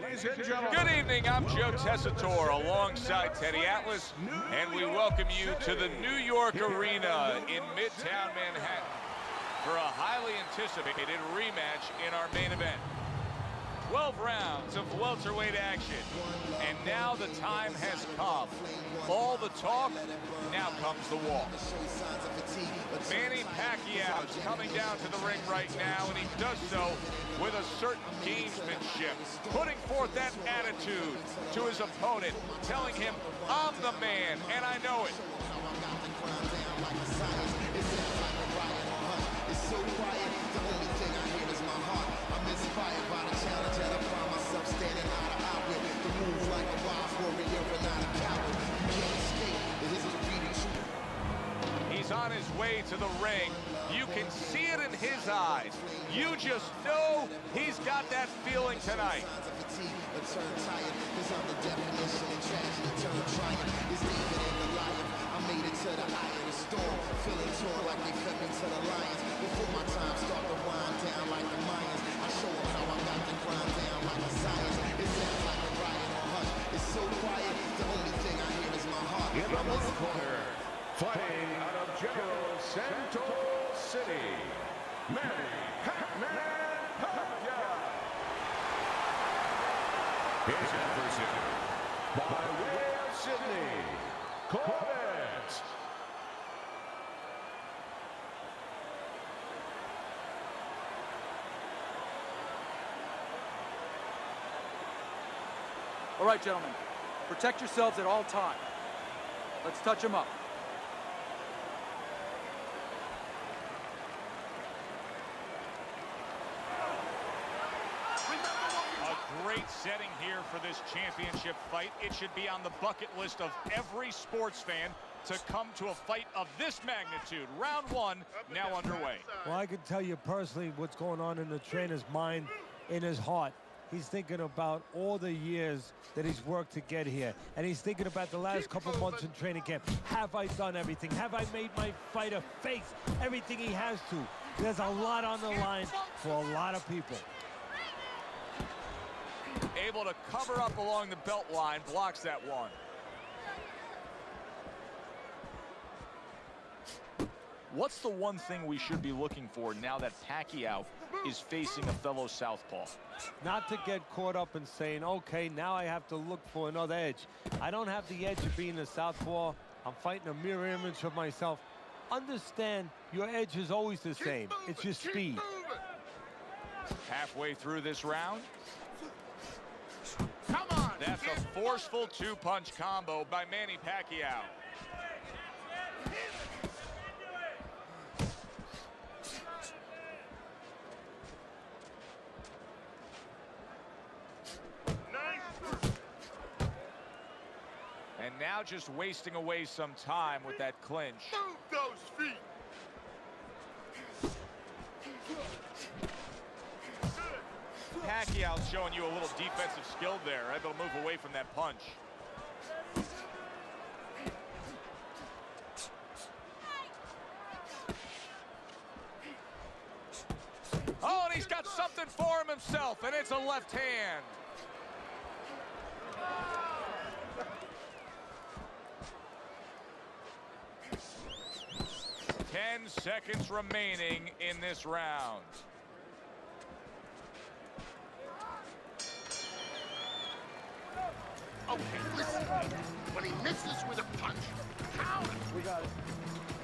Ladies and gentlemen. Good evening, I'm Joe Tessitore alongside Teddy Atlas, and we welcome you to the New York Arena in Midtown Manhattan for a highly anticipated rematch in our main event. 12 rounds of welterweight action, and now the time has come. All the talk, now comes the walk. Manny Pacquiao is coming down to the ring right now, and he does so with a certain gamesmanship, putting forth that attitude to his opponent, telling him, I'm the man, and I know it. Inspired by the challenge that I find myself standing eye to eye with. The move like a wild warrior and not a coward. You can't escape, it is a beating shoot. He's on his way to the ring. You can see it in his eyes. You just know he's got that feeling tonight. A turn tired, cause I'm the definition of tragedy, turn triumph. It's David and Goliath. I made it to the eye of the storm, feeling torn like they fed me to the lions. Before my time start to wind down like the Mayans, I show them how I got the grind down like a science. It sounds like a riot on hush. It's so quiet, the only thing I hear is my heart. In the blue corner, fighting out of General Santos City, Manny Pacquiao. His adversary, by way of Sydney, Corbett. All right, gentlemen, protect yourselves at all times. Let's touch them up. A great setting here for this championship fight. It should be on the bucket list of every sports fan to come to a fight of this magnitude. Round one now underway. Well, I can tell you personally what's going on in the trainer's mind, in his heart. He's thinking about all the years that he's worked to get here. And he's thinking about the last couple months in training camp. Have I done everything? Have I made my fighter face everything he has to? There's a lot on the line for a lot of people. Able to cover up along the belt line, blocks that one. What's the one thing we should be looking for now that Pacquiao is facing a fellow southpaw? Not to get caught up in saying, okay, now I have to look for another edge. I don't have the edge of being a southpaw. I'm fighting a mirror image of myself. Understand, your edge is always the same. It's your speed. Halfway through this round. Come on! That's a forceful two-punch combo by Manny Pacquiao. And now just wasting away some time with that clinch. Move those feet! Pacquiao's showing you a little defensive skill there, able to move away from that punch. Oh, and he's got something for him himself, and it's a left hand. Ten seconds remaining in this round. Okay, listen. When he misses with a punch, counter. We got it.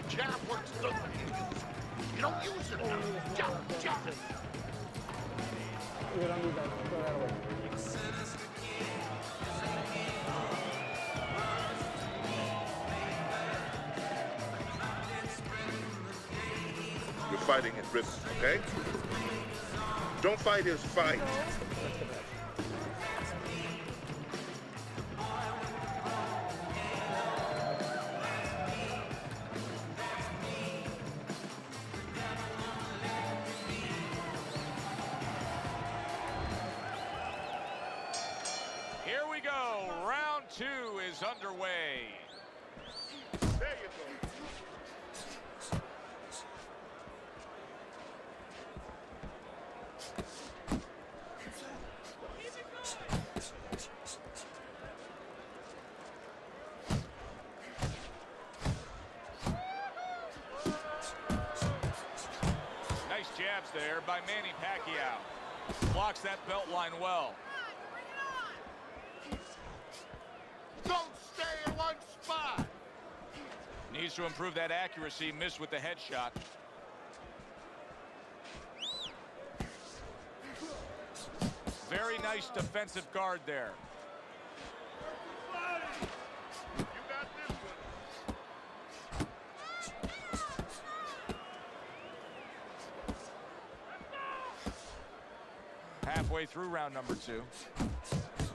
Jab works good when you use it. You don't use it now. Jab, jab. We don't need that. Throw that away. You're fighting at risk, okay? Don't fight his fight. Here we go. Round two is underway. There you go. jabs there by Manny Pacquiao. Blocks that belt line well. Don't stay in one spot. Needs to improve that accuracy. Missed with the headshot. Very nice defensive guard there. You got this one. Halfway through round number 2.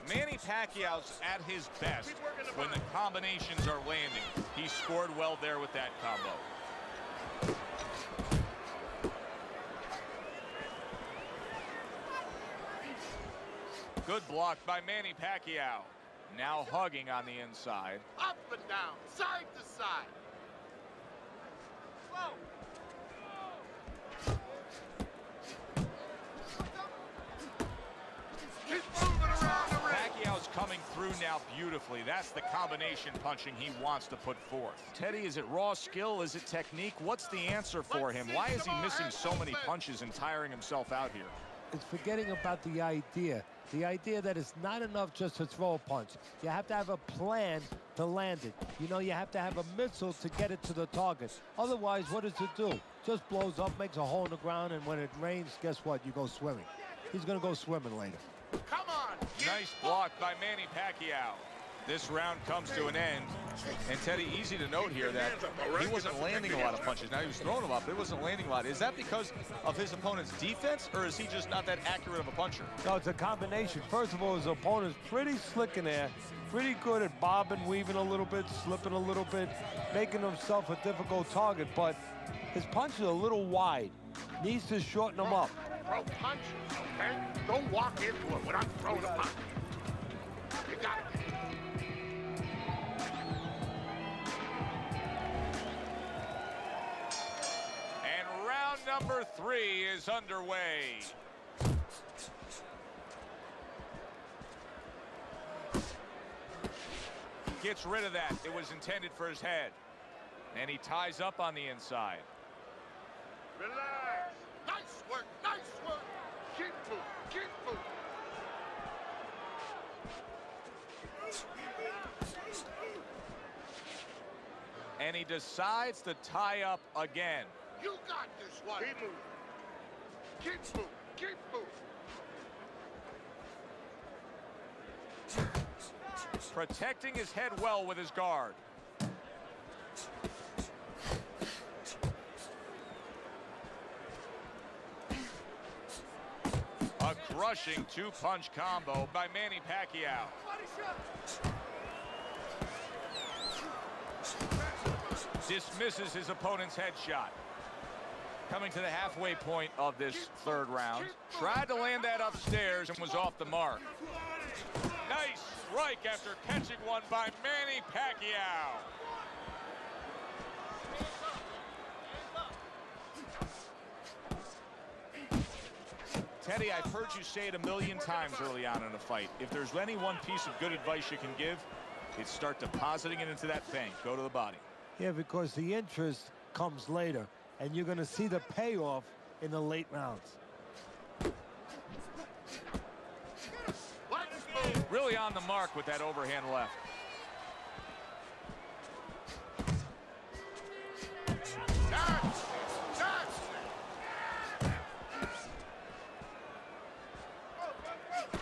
Manny Pacquiao's at his best when the combinations are landing. He scored well there with that combo. Good block by Manny Pacquiao. Now hugging on the inside. Up and down, side to side. Whoa. Keep moving around the ring. Pacquiao's coming through now beautifully. That's the combination punching he wants to put forth. Teddy, is it raw skill? Is it technique? What's the answer for him? Why is he missing so many punches and tiring himself out here? It's forgetting about the idea. The idea that it's not enough just to throw a punch. You have to have a plan to land it. You know, you have to have a missile to get it to the target. Otherwise, what does it do? Just blows up, makes a hole in the ground, and when it rains, guess what? You go swimming. He's going to go swimming later. Come on. Nice block by Manny Pacquiao. This round comes to an end. And Teddy, easy to note here that he wasn't landing a lot of punches. Now he was throwing them up, but it wasn't landing a lot. Is that because of his opponent's defense, or is he just not that accurate of a puncher? No, it's a combination. First of all, his opponent's pretty slick in there, pretty good at bobbing, weaving a little bit, slipping a little bit, making himself a difficult target, but his punch is a little wide. Needs to shorten them up. Throw punches, okay? Don't walk into it without throwing a punch. You got it. And round number 3 is underway. Gets rid of that. It was intended for his head. And he ties up on the inside. Relax. Nice work, nice work. Keep moving, keep moving. And he decides to tie up again. You got this one. Keep moving. Keep moving, keep moving. Protecting his head well with his guard. A crushing 2-punch combo by Manny Pacquiao. Dismisses his opponent's headshot. Coming to the halfway point of this 3rd round. Tried to land that upstairs and was off the mark. Nice strike after catching one by Manny Pacquiao. Teddy, I've heard you say it a million times early on in a fight. If there's any one piece of good advice you can give, it's start depositing it into that bank. Go to the body. Yeah, because the interest comes later, and you're going to see the payoff in the late rounds. Really on the mark with that overhand left.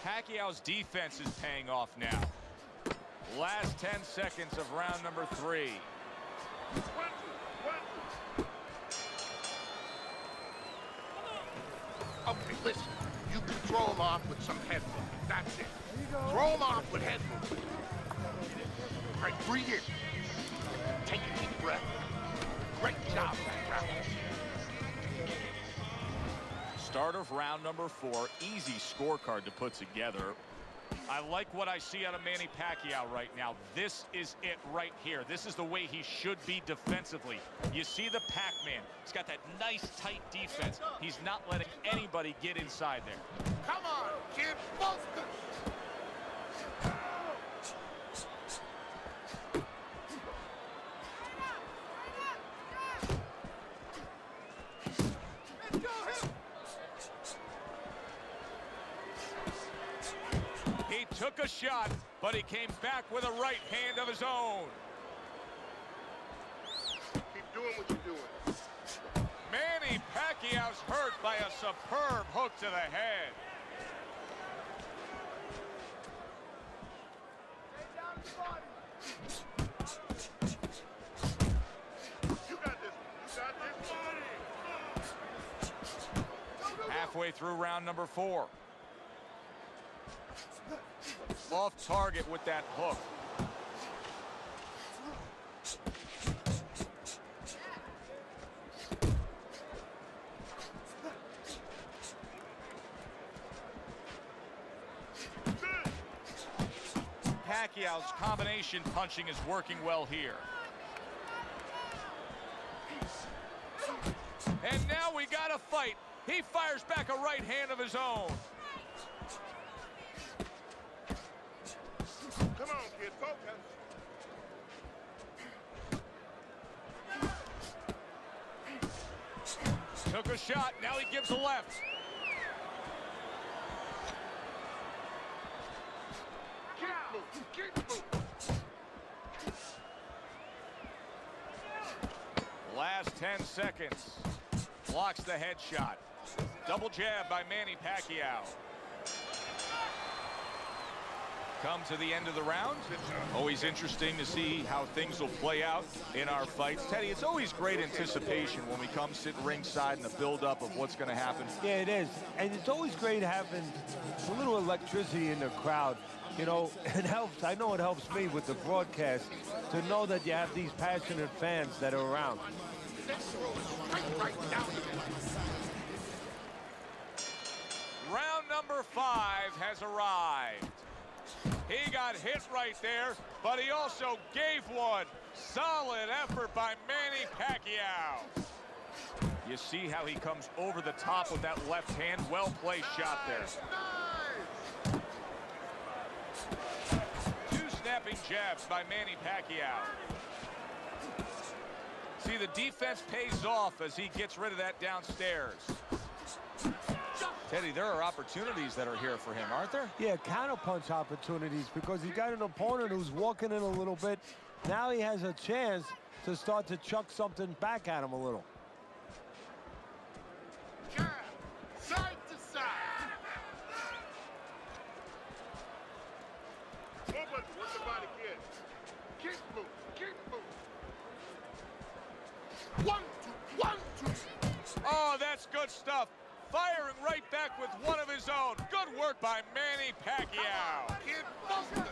Pacquiao's defense is paying off now. Last 10 seconds of round number 3. Okay, listen. You can throw him off with some head movement. That's it. Throw him off with head movement. All right, breathe in. Take a deep breath. Great job that round. Start of round number 4. Easy scorecard to put together. I like what I see out of Manny Pacquiao right now. This is it right here. This is the way he should be defensively. You see the Pac-Man. He's got that nice, tight defense. He's not letting anybody get inside there. Come on, kid. Bolster. took a shot, but he came back with a right hand of his own. Keep doing what you're doing. Manny Pacquiao's hurt by a superb hook to the head. You got this. You got this. Halfway through round number 4. Off target with that hook. Pacquiao's combination punching is working well here. And now we got a fight. He fires back a right hand of his own. Come on, kid, focus. Took a shot, now he gives a left. Keep moving, keep moving. Last 10 seconds. Blocks the headshot. Double jab by Manny Pacquiao. Come to the end of the round. Always interesting to see how things will play out in our fights. Teddy, it's always great anticipation when we come sit ringside and the build-up of what's going to happen. Yeah, it is. And it's always great having a little electricity in the crowd. You know, it helps. I know it helps me with the broadcast to know that you have these passionate fans that are around. Round number 5 has arrived. He got hit right there, but he also gave one. Solid effort by Manny Pacquiao. You see how he comes over the top with that left hand. Well-placed shot there. Two snapping jabs by Manny Pacquiao. See, the defense pays off as he gets rid of that downstairs. Teddy, there are opportunities that are here for him, aren't there? Yeah, counterpunch opportunities, because he got an opponent who's walking in a little bit. Now he has a chance to start to chuck something back at him a little. Jab, side to side. Move it, work the body, kid. Keep moving, keep moving. 1, 2, 1, 2. Oh, that's good stuff. Firing right back with one of his own. Good work by Manny Pacquiao. Kid, focus.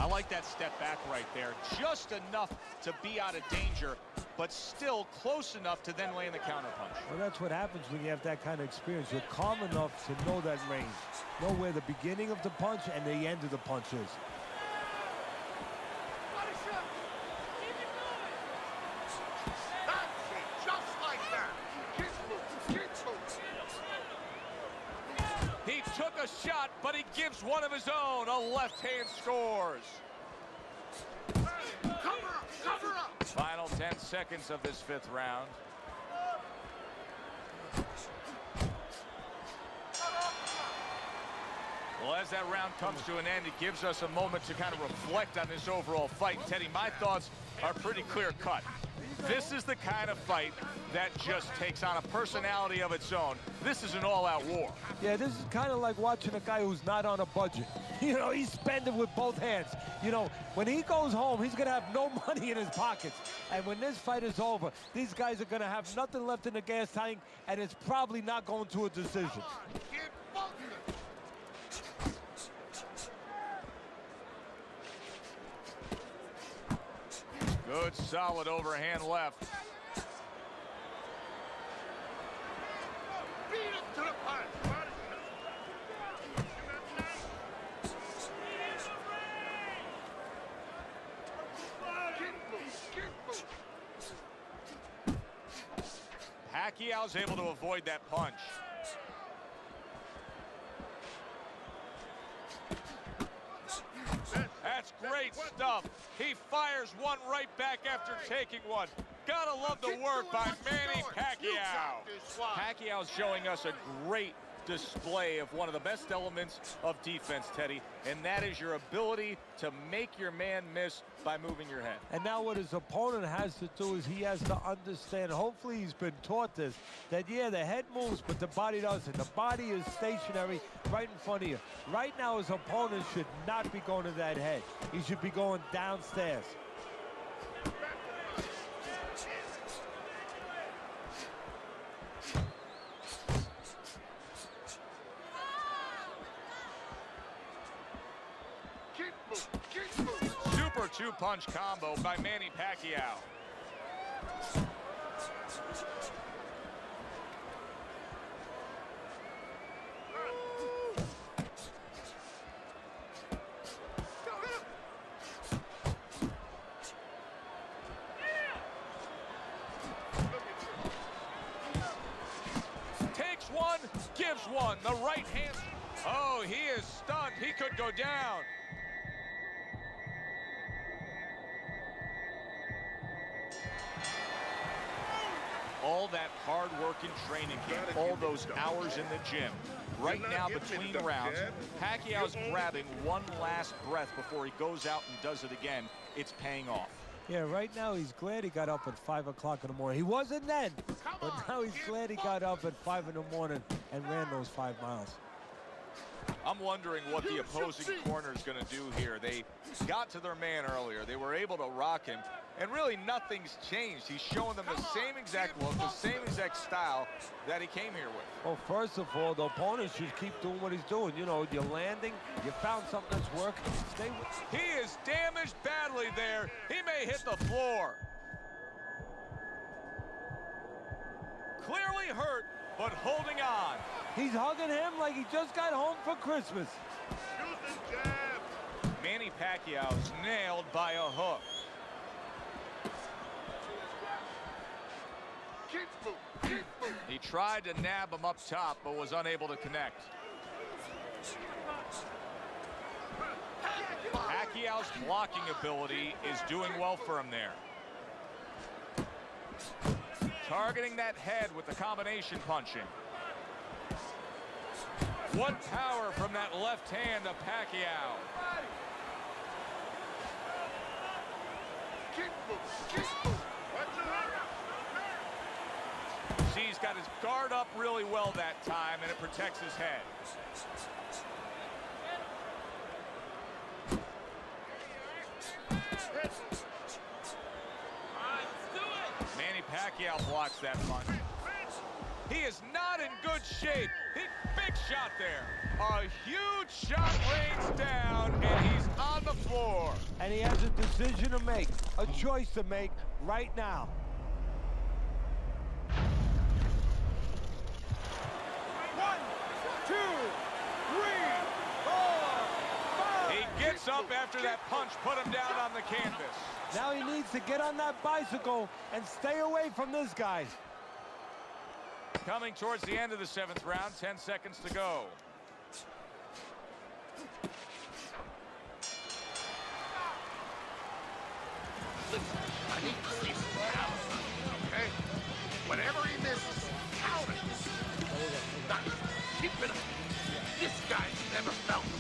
I like that step back right there. Just enough to be out of danger, but still close enough to then land the counterpunch. Well, that's what happens when you have that kind of experience. You're calm enough to know that range. Know where the beginning of the punch and the end of the punch is. That's it, just like that. Keep moving, keep moving. He took a shot, but he gives one of his own. A left hand scores. Cover up, cover up. Final 10 seconds of this 5th round. Well, as that round comes to an end, it gives us a moment to kind of reflect on this overall fight. Teddy, my thoughts are pretty clear-cut. This is the kind of fight that just takes on a personality of its own. This is an all-out war. Yeah, this is kind of like watching a guy who's not on a budget. You know, he's spending with both hands. You know, when he goes home, he's going to have no money in his pockets. And when this fight is over, these guys are going to have nothing left in the gas tank, and it's probably not going to a decision. Kid, focus. Good, solid overhand left. Beat him to the punch. Pacquiao's able to avoid that punch. Great stuff. He fires one right back after taking one. Gotta love the work by Manny Pacquiao. Pacquiao's showing us a great display of one of the best elements of defense, Teddy, and that is your ability to make your man miss by moving your head. And now what his opponent has to do is he has to understand, hopefully he's been taught this, that yeah, the head moves, but the body doesn't. The body is stationary right in front of you. Right now his opponent should not be going to that head. He should be going downstairs. Super two-punch combo by Manny Pacquiao. Takes one, gives one. The right hand. Oh, he is stunned. He could go down. All that hard work in training camp, all those hours in the gym. Right now, between rounds, Pacquiao's grabbing one last breath before he goes out and does it again. It's paying off. Yeah, right now he's glad he got up at 5 o'clock in the morning. He wasn't then, but now he's glad he got up at 5 in the morning and ran those 5 miles. I'm wondering what the opposing corner is going to do here. They got to their man earlier. They were able to rock him, and really nothing's changed. He's showing them the same exact look, the same exact style that he came here with. Well, first of all, the opponent should keep doing what he's doing. You know, you're landing, you found something that's working, stay with it. He is damaged badly there. He may hit the floor. Clearly hurt, but holding on. He's hugging him like he just got home for Christmas. Manny Pacquiao's nailed by a hook. He tried to nab him up top, but was unable to connect. Pacquiao's blocking ability is doing well for him there. Targeting that head with the combination punching. What power from that left hand of Pacquiao. See, he's got his guard up really well that time, and it protects his head. Manny Pacquiao blocks that punch. He is not in good shape. Big shot there. A huge shot rains down, and he's on the floor. And he has a decision to make, a choice to make right now. One, two, three, four, 5. He gets up after that punch, put him down on the canvas. Now he needs to get on that bicycle and stay away from this guy. Coming towards the end of the 7th round, 10 seconds to go. Listen, I need to see some power, okay? Whatever he misses, count it. Now, keep it up. This guy's never felt it.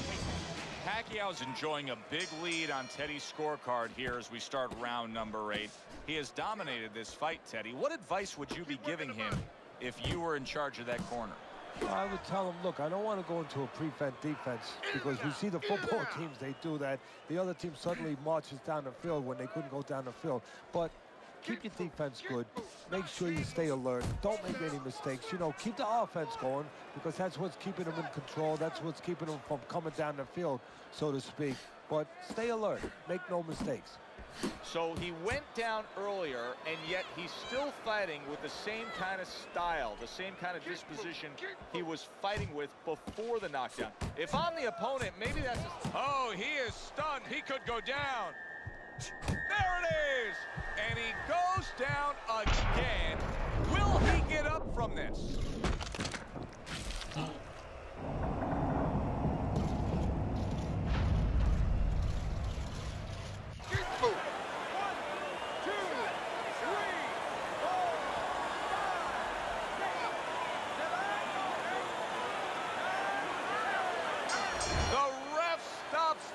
Pacquiao's enjoying a big lead on Teddy's scorecard here as we start round number 8. He has dominated this fight, Teddy. What advice would you be giving him if you were in charge of that corner? Well, I would tell him, look, I don't want to go into a prevent defense because we see the football teams, they do that. The other team suddenly marches down the field when they couldn't go down the field. But keep your defense good. Make sure you stay alert. Don't make any mistakes. You know, keep the offense going because that's what's keeping them in control. That's what's keeping them from coming down the field, so to speak. But stay alert. Make no mistakes. So he went down earlier, and yet he's still fighting with the same kind of style, the same kind of disposition he was fighting with before the knockdown. If I'm the opponent, maybe that's oh, he is stunned. He could go down. There it is. And he goes down again. Will he get up from this?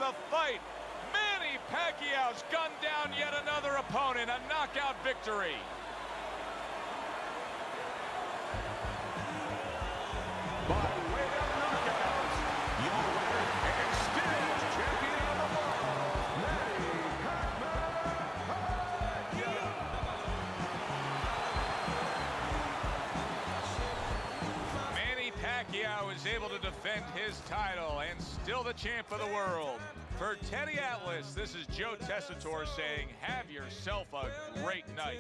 the fight. Manny Pacquiao's gunned down yet another opponent. A knockout victory. By way of knockout, your winner and still champion of the world, Manny Pacquiao. Manny Pacquiao is able to defend his title and still the champ of the world. For Teddy Atlas, this is Joe Tessitore saying, have yourself a great night.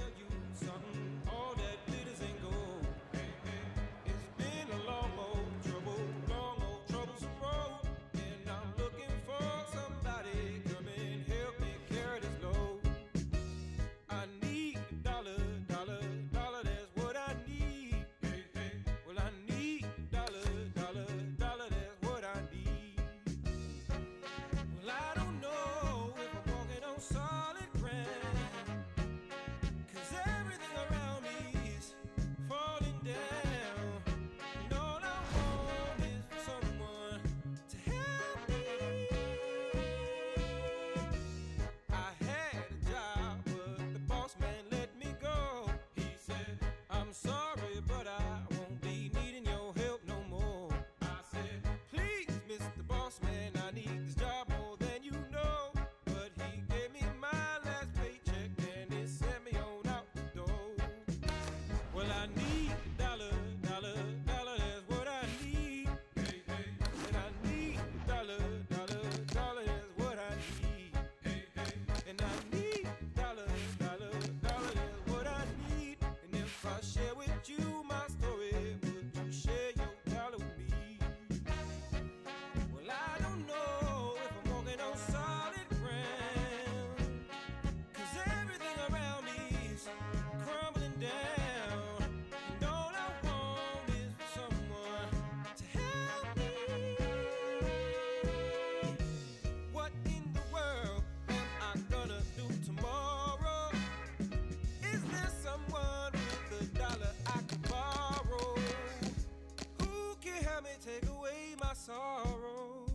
Take away my sorrow.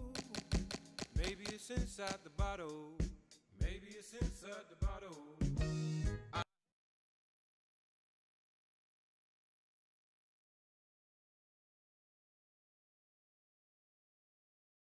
Maybe it's inside the bottle.